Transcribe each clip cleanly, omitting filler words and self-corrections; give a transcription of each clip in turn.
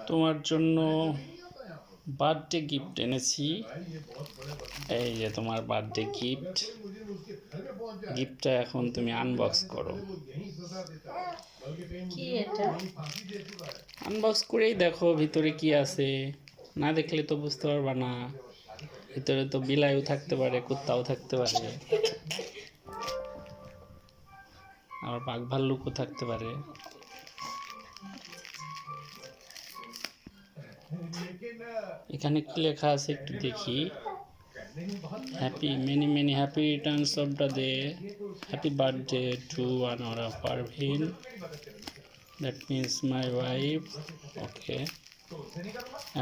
তোমার জন্য birthday gift এনেছি। এই যে তোমার বার্থডে গিফট। গিফটটা এখন তুমি আনবক্স করো। কি এটা? আনবক্স করেই দেখো ভিতরে কি আছে। না দেখলে তো বুঝতে পারবা না। ভিতরে তো বিলাইও থাকতে পারে, কুত্তাও থাকতে পারে, আবার বাঘ ভাল্লুকও থাকতে পারে। এখানে কি লেখা আছে একটু দেখি। Happy many many happy returns of the day, happy birthday to Anowara Parvin, that means my wife. Okay,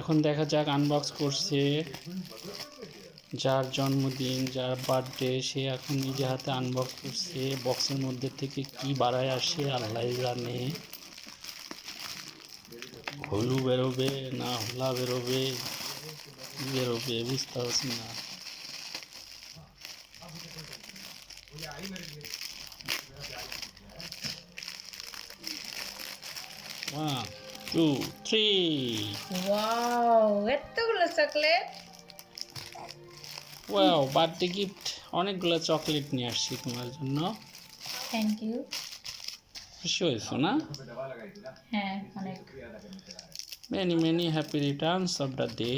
এখন দেখা যাক আনবক্স করছে যার জন্মদিন, যার বার্থডে, সে এখন নিজে হাতে আনবক্স করছে। বক্সের মধ্যে থেকে কি বাড়ায় আসে আল্লাহ জানে। হলু বেরোবে না হোলা বেরোবে, কি বেরোবে বুঝতে পারছি না। 1 2 3। ওয়াও, এতগুলো চকলেট! Wow, birthday gift. অনেকগুলো চকলেট নিয়ে আসছি তোমার জন্য। Thank you. খুশি হয়েছো না? হ্যাঁ, অনেক। Many many happy returns of the day.